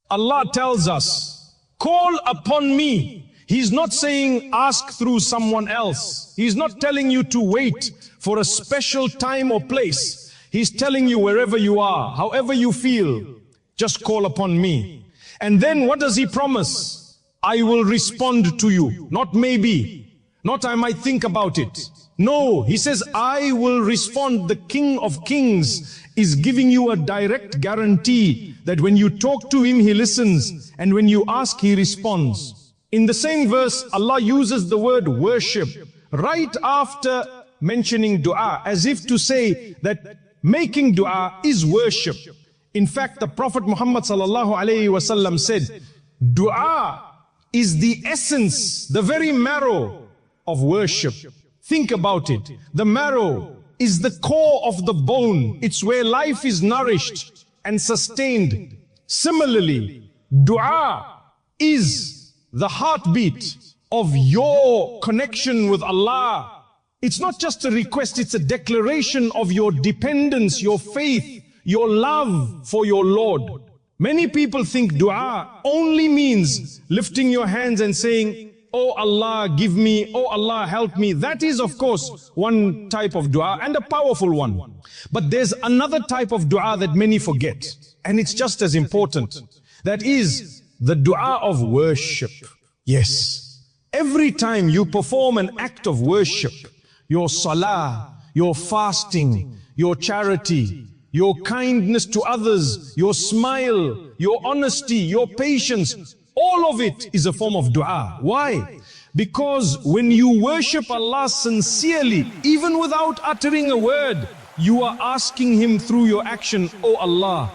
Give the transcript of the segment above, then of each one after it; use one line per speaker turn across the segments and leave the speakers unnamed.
Allah tells us, call upon me. He's not saying ask through someone else. He's not telling you to wait for a special time or place. He's telling you wherever you are, however you feel, just call upon me. And then what does he promise? I will respond to you. Not maybe, not I might think about it. No, he says, I will respond. The King of Kings is giving you a direct guarantee that when you talk to him, he listens. And when you ask, he responds. In the same verse, Allah uses the word worship right after mentioning dua, as if to say that making dua is worship. In fact, the Prophet Muhammad sallallahu alaihi wasallam said, dua is the essence, the very marrow of worship. Think about it. The marrow is the core of the bone. It's where life is nourished and sustained. Similarly, dua is the heartbeat of your connection with Allah. It's not just a request, it's a declaration of your dependence, your faith, your love for your Lord. Many people think dua only means lifting your hands and saying, oh Allah, give me, oh Allah, help me. That is, of course, one type of dua and a powerful one. But there's another type of dua that many forget, and it's just as important. That is the dua of worship. Yes, every time you perform an act of worship, your salah, your fasting, your charity, your kindness to others, your smile, your honesty, your patience, all of it is a form of dua. Why? Because when you worship Allah sincerely, even without uttering a word, you are asking Him through your action, oh Allah,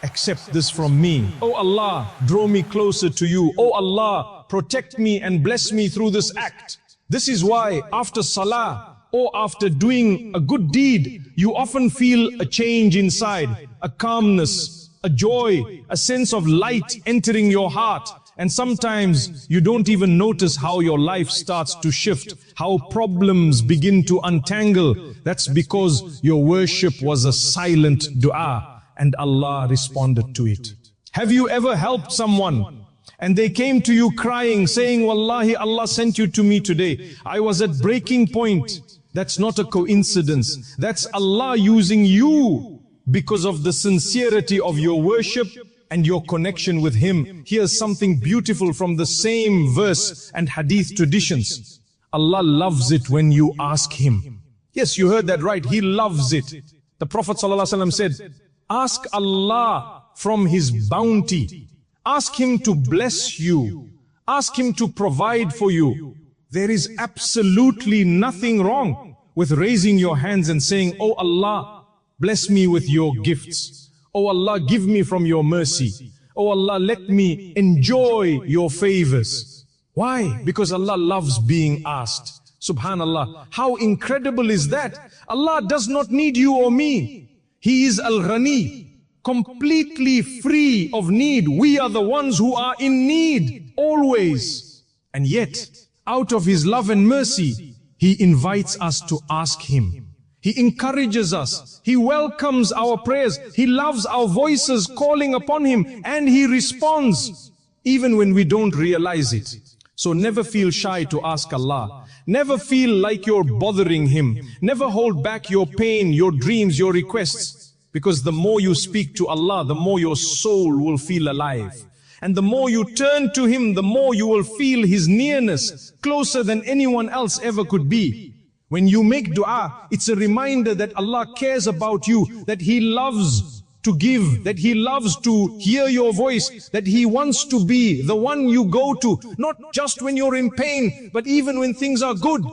accept this from me. Oh Allah, draw me closer to you. Oh Allah, protect me and bless me through this act. This is why after salah or after doing a good deed, you often feel a change inside, a calmness, a joy, a sense of light entering your heart. And sometimes you don't even notice how your life starts to shift, how problems begin to untangle. That's because your worship was a silent dua and Allah responded to it. Have you ever helped someone and they came to you crying, saying, Wallahi, Allah sent you to me today. I was at breaking point. That's not a coincidence. That's Allah using you because of the sincerity of your worship and your connection with Him. Here's something beautiful from the same verse and hadith traditions. Allah loves it when you ask Him. Yes, you heard that right. He loves it. The Prophet ﷺ said, ask Allah from His bounty. Ask Him to bless you. Ask Him to provide for you. There is absolutely nothing wrong with raising your hands and saying, oh Allah, bless me with your gifts. Oh Allah, give me from your mercy. Oh Allah, let me enjoy your favors. Why? Because Allah loves being asked. Subhanallah. How incredible is that? Allah does not need you or me. He is Al-Ghani, completely free of need. We are the ones who are in need, always. And yet, out of His love and mercy, He invites us to ask Him. He encourages us. He welcomes our prayers. He loves our voices calling upon Him, and He responds even when we don't realize it. So never feel shy to ask Allah. Never feel like you're bothering Him. Never hold back your pain, your dreams, your requests. Because the more you speak to Allah, the more your soul will feel alive. And the more you turn to Him, the more you will feel His nearness, closer than anyone else ever could be. When you make dua, it's a reminder that Allah cares about you, that He loves to give, that He loves to hear your voice, that He wants to be the one you go to, not just when you're in pain, but even when things are good.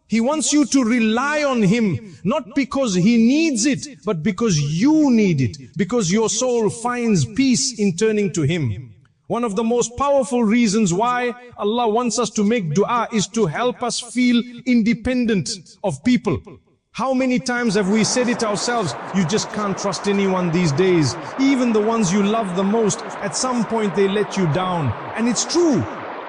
He wants you to rely on Him, not because He needs it, but because you need it, because your soul finds peace in turning to Him. One of the most powerful reasons why Allah wants us to make dua is to help us feel independent of people. How many times have we said it ourselves? You just can't trust anyone these days. Even the ones you love the most, at some point they let you down. And it's true.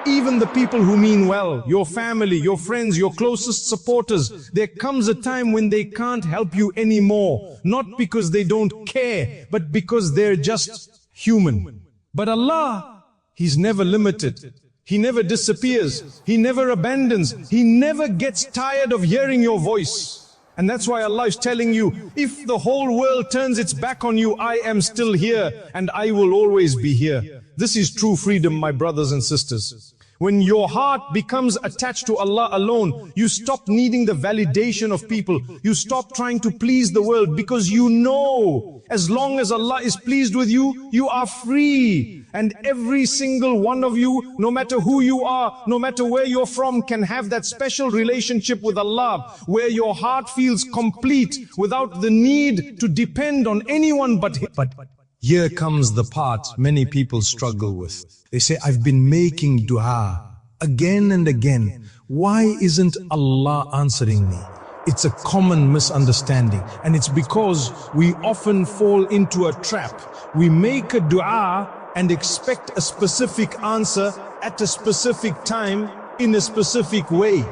Even the people who mean well, your family, your friends, your closest supporters, there comes a time when they can't help you anymore. Not because they don't care, but because they're just human. But Allah, He's never limited. He never disappears. He never abandons. He never gets tired of hearing your voice. And that's why Allah is telling you, if the whole world turns its back on you, I am still here and I will always be here. This is true freedom, my brothers and sisters. When your heart becomes attached to Allah alone, you stop needing the validation of people. You stop trying to please the world, because you know, as long as Allah is pleased with you, you are free. And every single one of you, no matter who you are, no matter where you're from, can have that special relationship with Allah, where your heart feels complete without the need to depend on anyone but Him. But here comes the part many people struggle with. They say, I've been making dua again and again. Why isn't Allah answering me? It's a common misunderstanding, and it's because we often fall into a trap. We make a dua and expect a specific answer at a specific time in a specific way.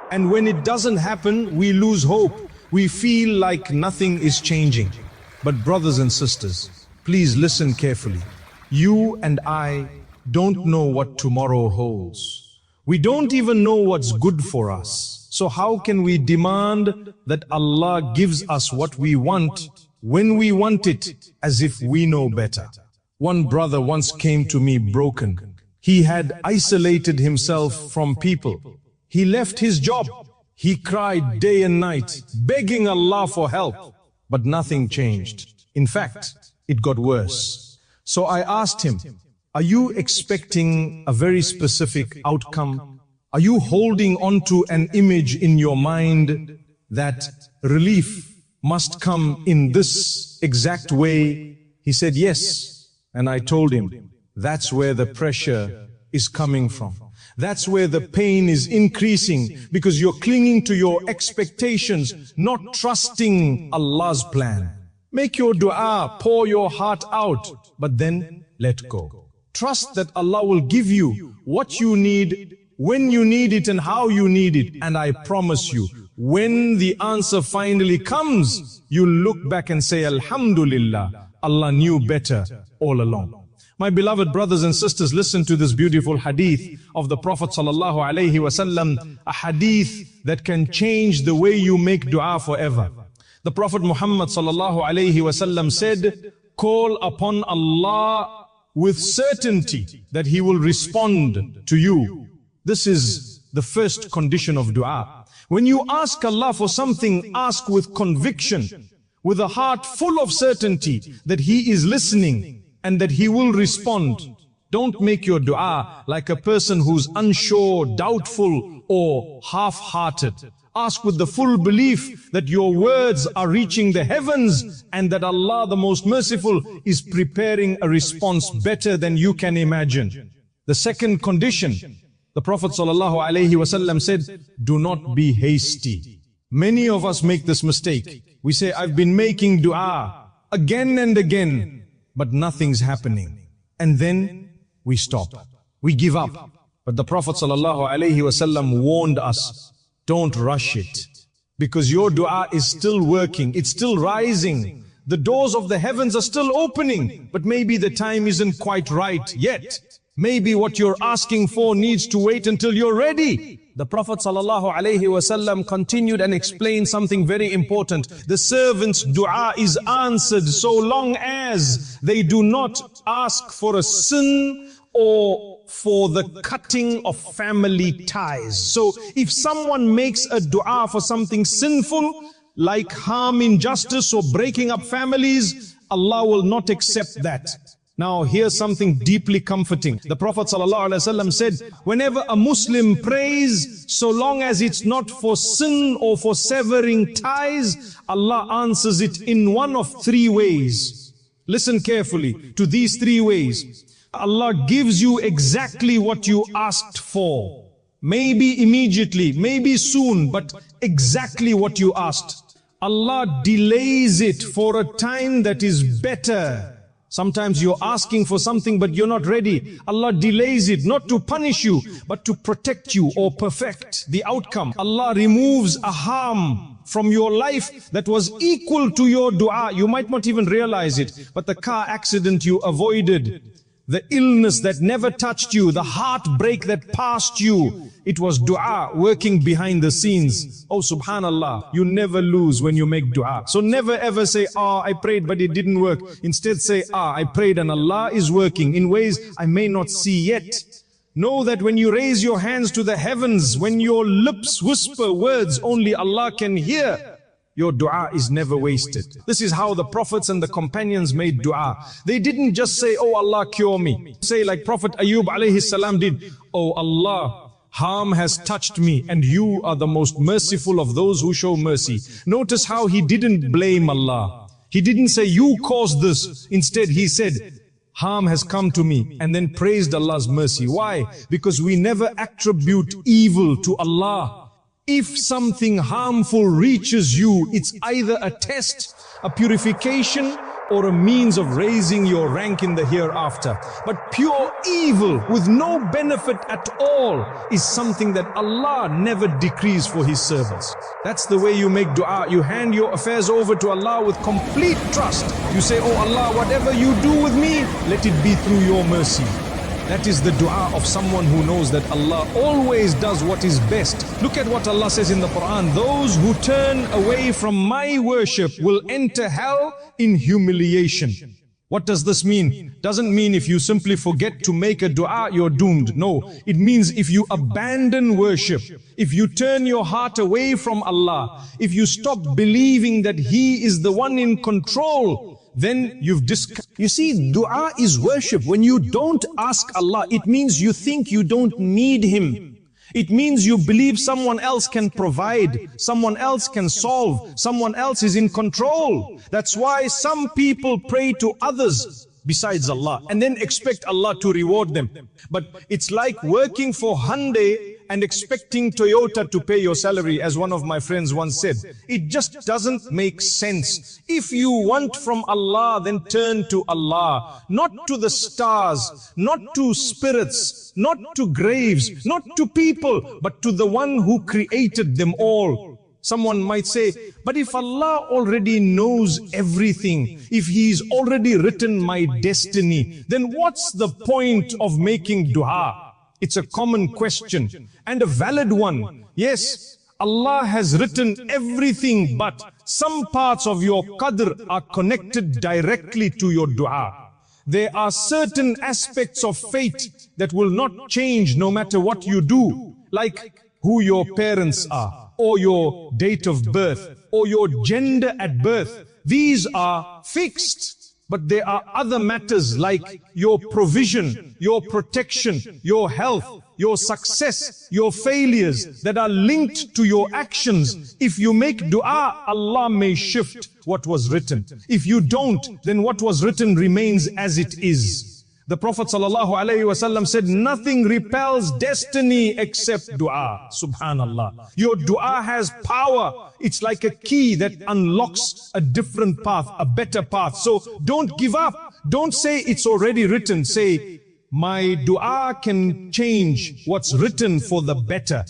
And when it doesn't happen, we lose hope. We feel like nothing is changing. But brothers and sisters, please listen carefully. You and I don't know what tomorrow holds. We don't even know what's good for us. So how can we demand that Allah gives us what we want when we want it, as if we know better? One brother once came to me broken. He had isolated himself from people. He left his job. He cried day and night, begging Allah for help. But nothing changed. In fact, it got worse. So I asked him, are you expecting a very specific outcome? Are you holding on to an image in your mind that relief must come in this exact way? He said, yes. And I told him, that's where the pressure is coming from. That's where the pain is increasing, because you're clinging to your expectations, not trusting Allah's plan. Make your dua, pour your heart out, but then let go. Trust that Allah will give you what you need, when you need it and how you need it. And I promise you, when the answer finally comes, you'll look back and say, Alhamdulillah, Allah knew better all along. My beloved brothers and sisters, listen to this beautiful hadith of the Prophet sallallahu alaihi wasallam, a hadith that can change the way you make dua forever. The Prophet Muhammad sallallahu alaihi wasallam said, call upon Allah with certainty that He will respond to you. This is the first condition of dua. When you ask Allah for something, ask with conviction, with a heart full of certainty that He is listening and that He will respond. Don't make your dua like a person who's unsure, doubtful, or half-hearted. Ask with the full belief that your words are reaching the heavens and that Allah, the most merciful, is preparing a response better than you can imagine. The second condition, the Prophet ﷺ said, do not be hasty. Many of us make this mistake. We say, I've been making dua again and again, but nothing's happening. And then we stop. We give up. But the Prophet ﷺ warned us, don't rush it, because your dua is still working, it's still rising. The doors of the heavens are still opening, but maybe the time isn't quite right yet. Maybe what you're asking for needs to wait until you're ready. The Prophet ﷺ continued and explained something very important. The servant's dua is answered so long as they do not ask for a sin or for the cutting of family ties. So if someone makes a dua for something sinful, like harm, injustice, or breaking up families, Allah will not accept that. Now here's something deeply comforting. The Prophet ﷺ said, whenever a Muslim prays, so long as it's not for sin or for severing ties, Allah answers it in one of three ways. Listen carefully to these three ways. Allah gives you exactly what you asked for. Maybe immediately, maybe soon, but exactly what you asked. Allah delays it for a time that is better. Sometimes you're asking for something but you're not ready. Allah delays it, not to punish you, but to protect you or perfect the outcome. Allah removes a harm from your life that was equal to your dua. You might not even realize it, but the car accident you avoided, the illness that never touched you, the heartbreak that passed you, it was dua working behind the scenes. Oh subhanallah, you never lose when you make dua. So never ever say, I prayed but it didn't work. Instead say, I prayed and Allah is working in ways I may not see yet. Know that when you raise your hands to the heavens, when your lips whisper words only Allah can hear, your dua is never wasted. This is how the prophets and the companions made dua. They didn't just say, oh Allah, cure me. Say like Prophet Ayub alayhi salam did, oh Allah, harm has touched me and you are the most merciful of those who show mercy. Notice how he didn't blame Allah. He didn't say, you caused this. Instead, he said, harm has come to me, and then praised Allah's mercy. Why? Because we never attribute evil to Allah. If something harmful reaches you, it's either a test, a purification, or a means of raising your rank in the hereafter. But pure evil with no benefit at all is something that Allah never decrees for His servants. That's the way you make dua. You hand your affairs over to Allah with complete trust. You say, oh Allah, whatever you do with me, let it be through your mercy. That is the dua of someone who knows that Allah always does what is best. Look at what Allah says in the Quran. Those who turn away from my worship will enter hell in humiliation. What does this mean? Doesn't mean if you simply forget to make a dua, you're doomed. No, it means if you abandon worship, if you turn your heart away from Allah, if you stop believing that He is the one in control, then you see, dua is worship. When you don't ask Allah, it means you think you don't need Him. It means you believe someone else can provide, someone else can solve, someone else is in control. That's why some people pray to others besides Allah and then expect Allah to reward them. But it's like working for Hyundai and expecting Toyota to pay your salary, as one of my friends once said. It just doesn't make sense. If you want from Allah, then turn to Allah, not to the stars, not to spirits, not to graves, not to people, but to the one who created them all. Someone might say, but if Allah already knows everything, if He's already written my destiny, then what's the point of making dua? It's a common question and a valid one. Yes, Allah has written everything, but some parts of your qadr are connected directly to your dua. There are certain aspects of fate that will not change no matter what you do, like who your parents are, or your date of birth, or your gender at birth. These are fixed. But there are other matters like your provision, your protection, your health, your success, your failures that are linked to your actions. If you make dua, Allah may shift what was written. If you don't, then what was written remains as it is. The Prophet ﷺ said, nothing repels destiny except dua. Subhanallah. Your dua has power. It's like a key that unlocks a different path, a better path. So don't give up. Don't say it's already written. Say, my dua can change what's written for the better.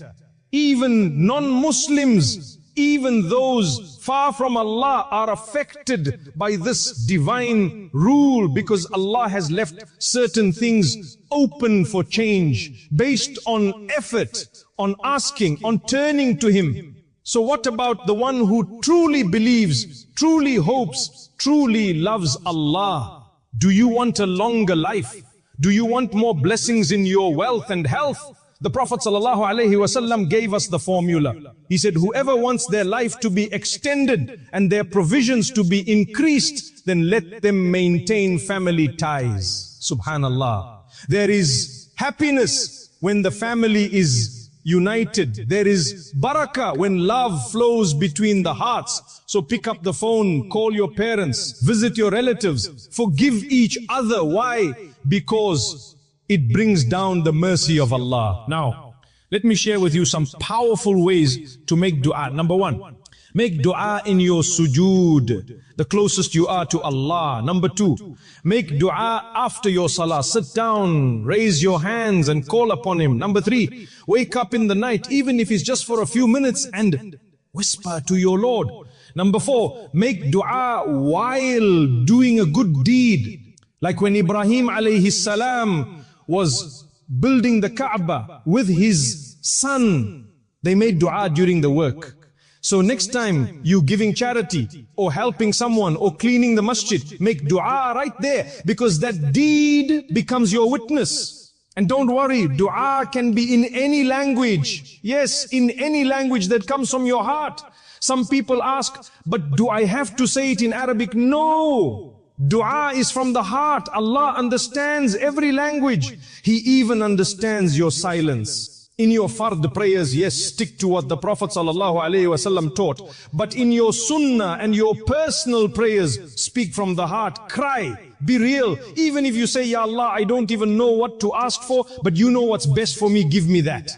Even non-Muslims, even those far from Allah are affected by this divine rule, because Allah has left certain things open for change based on effort, on asking, on turning to Him. So what about the one who truly believes, truly hopes, truly loves Allah? Do you want a longer life? Do you want more blessings in your wealth and health? The Prophet ﷺ gave us the formula. He said, whoever wants their life to be extended and their provisions to be increased, then let them maintain family ties. Subhanallah. There is happiness when the family is united. There is barakah when love flows between the hearts. So pick up the phone, call your parents, visit your relatives, forgive each other. Why? Because it brings down the mercy of Allah. Now, let me share with you some powerful ways to make dua. Number one, make dua in your sujood, the closest you are to Allah. Number two, make dua after your salah. Sit down, raise your hands and call upon Him. Number three, wake up in the night, even if it's just for a few minutes, and whisper to your Lord. Number four, make dua while doing a good deed. Like when Ibrahim alayhi salam was building the Kaaba with his son, they made dua during the work. So next time you giving charity or helping someone or cleaning the masjid, make dua right there, because that deed becomes your witness. And don't worry, dua can be in any language. Yes, in any language that comes from your heart. Some people ask, but do I have to say it in Arabic? No. Dua is from the heart. Allah understands every language. He even understands your silence. In your fard prayers, yes, stick to what the Prophet ﷺ taught. But in your sunnah and your personal prayers, speak from the heart, cry, be real. Even if you say, Ya Allah, I don't even know what to ask for, but you know what's best for me, give me that.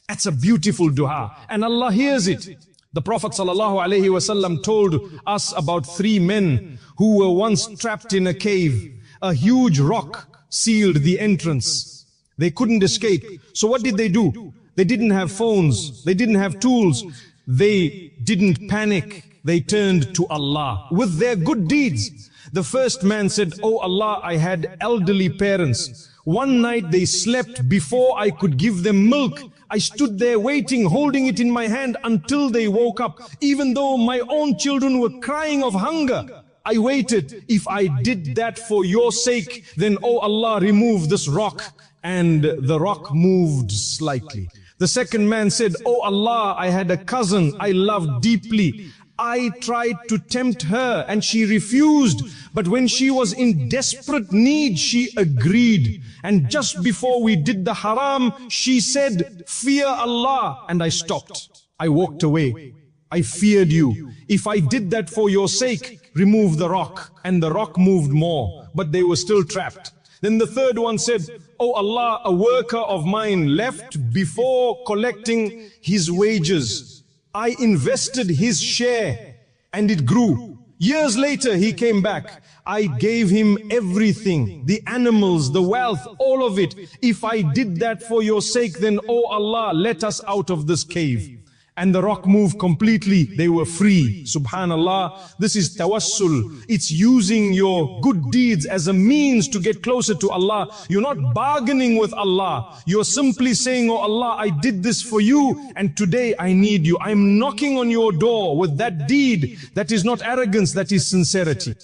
That's a beautiful dua, and Allah hears it. The Prophet ﷺ told us about 3 men who were once trapped in a cave. A huge rock sealed the entrance. They couldn't escape. So what did they do? They didn't have phones. They didn't have tools. They didn't panic. They turned to Allah with their good deeds. The first man said, Oh Allah, I had elderly parents. One night they slept before I could give them milk. I stood there waiting, holding it in my hand until they woke up. Even though my own children were crying of hunger, I waited. If I did that for your sake, then oh Allah, remove this rock. And the rock moved slightly. The second man said, Oh Allah, I had a cousin I loved deeply. I tried to tempt her and she refused. But when she was in desperate need, she agreed. And just before we did the haram, she said, Fear Allah. And I stopped. I walked away. I feared you. If I did that for your sake, remove the rock. And the rock moved more, but they were still trapped. Then the third one said, Oh Allah, a worker of mine left before collecting his wages. I invested his share and it grew. Years later he came back. I gave him everything, the animals, the wealth, all of it. If I did that for your sake, then oh Allah, let us out of this cave. And the rock moved completely. They were free. Subhanallah. This is tawassul. It's using your good deeds as a means to get closer to Allah. You're not bargaining with Allah. You're simply saying, Oh Allah, I did this for you and today I need you. I'm knocking on your door with that deed. That is not arrogance, that is sincerity.